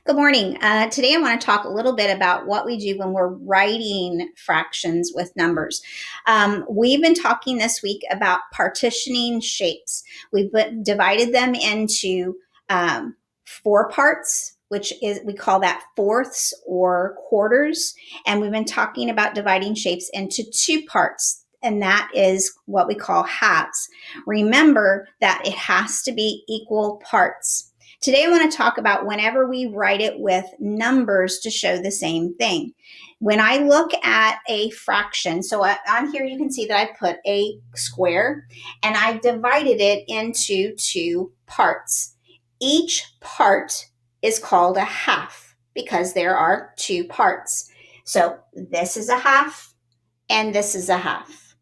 Good morning. Today I want to talk a little bit about what we do when we're writing fractions with numbers. We've been talking this week about partitioning shapes. Divided them into four parts, which is we call that fourths or quarters. And we've been talking about dividing shapes into two parts, and that is what we call halves. Remember that it has to be equal parts. Today I want to talk about whenever we write it with numbers to show the same thing. When I look at a fraction, so on here you can see that I put a square and I divided it into two parts. Each part is called a half because there are two parts. So this is a half and this is a half.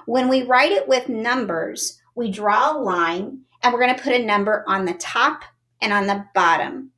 When we write it with numbers, we draw a line and we're going to put a number on the top and on the bottom.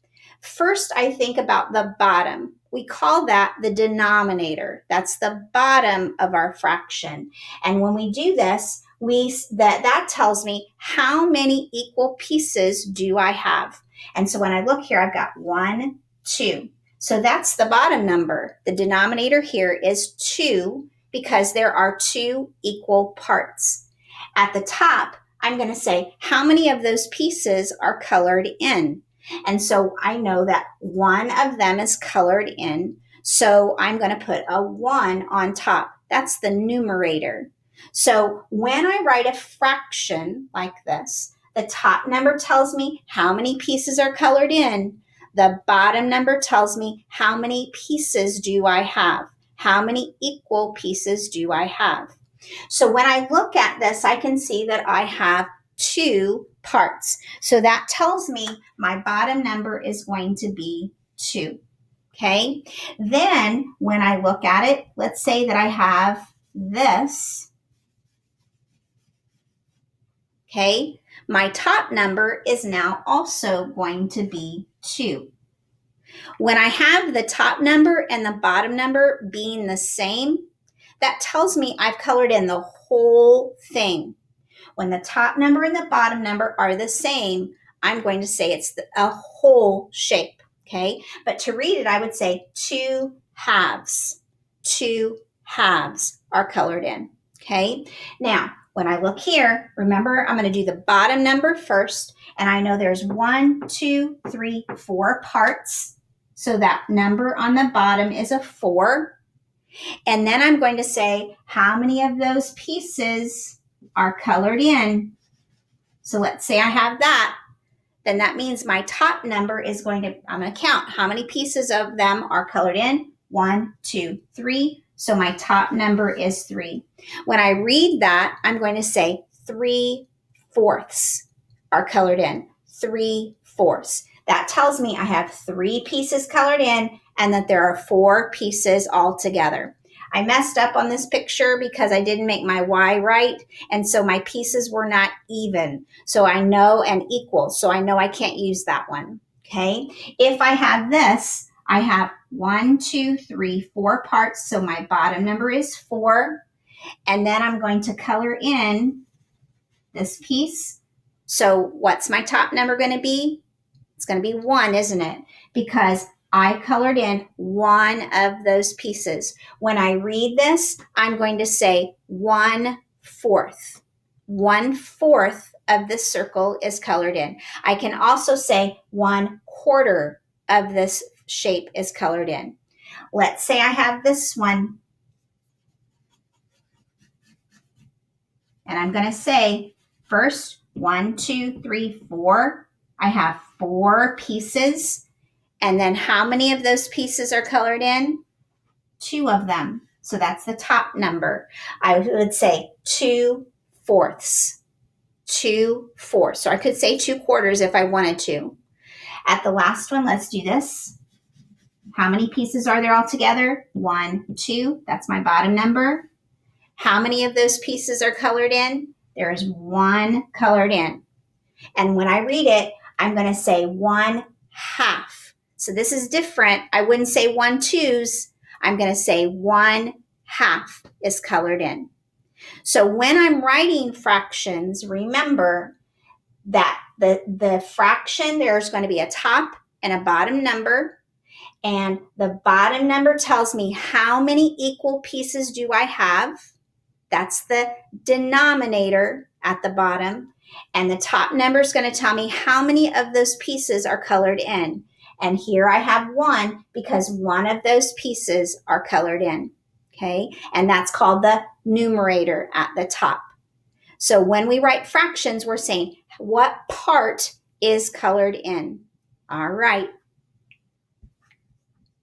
First, I think about the bottom. We call that the denominator. That's the bottom of our fraction. And when we do this, that tells me how many equal pieces do I have. And so when I look here, I've got 1, 2. So that's the bottom number. The denominator here is 2 because there are two equal parts. At the top, I'm going to say how many of those pieces are colored in. And so I know that one of them is colored in. So I'm going to put a 1 on top. That's the numerator. So when I write a fraction like this, the top number tells me how many pieces are colored in. The bottom number tells me how many pieces do I have. How many equal pieces do I have? So when I look at this, I can see that I have two parts. So that tells me my bottom number is going to be 2. Okay. Then when I look at it, let's say that I have this. Okay. My top number is now also going to be 2. When I have the top number and the bottom number being the same, that tells me I've colored in the whole thing. When the top number and the bottom number are the same, I'm going to say it's a whole shape, okay? But to read it, I would say 2 halves. 2 halves are colored in, okay? Now, when I look here, remember, I'm going to do the bottom number first, and I know there's 1, 2, 3, 4 parts. So that number on the bottom is a 4. And then I'm going to say how many of those pieces are colored in. So let's say I have that. Then that means my top number is I'm going to count how many pieces of them are colored in. 1, 2, 3. So my top number is 3. When I read that, I'm going to say 3/4 are colored in. 3/4. That tells me I have 3 pieces colored in and that there are 4 pieces altogether. I messed up on this picture because I didn't make my Y right, and so my pieces were not even. So I know and equal, so I know I can't use that one, okay? If I have this, I have 1, 2, 3, 4 parts, so my bottom number is 4, and then I'm going to color in this piece. So what's my top number going to be? It's going to be 1, isn't it? Because I colored in one of those pieces. When I read this, I'm going to say 1/4. 1/4 of this circle is colored in. I can also say 1/4 of this shape is colored in. Let's say I have this one. And I'm going to say first 1, 2, 3, 4. I have 4 pieces. And then how many of those pieces are colored in? 2 of them. So that's the top number. I would say 2/4. 2/4. So I could say 2/4 if I wanted to. At the last one, let's do this. How many pieces are there altogether? 1, 2. That's my bottom number. How many of those pieces are colored in? There is 1 colored in. And when I read it, I'm going to say 1/2. So this is different. I wouldn't say 1/2. I'm going to say 1/2 is colored in. So when I'm writing fractions, remember that the fraction, there's going to be a top and a bottom number. And the bottom number tells me how many equal pieces do I have. That's the denominator at the bottom. And the top number is going to tell me how many of those pieces are colored in. And here I have 1 because one of those pieces are colored in. Okay, and that's called the numerator at the top. So when we write fractions, we're saying what part is colored in. All right,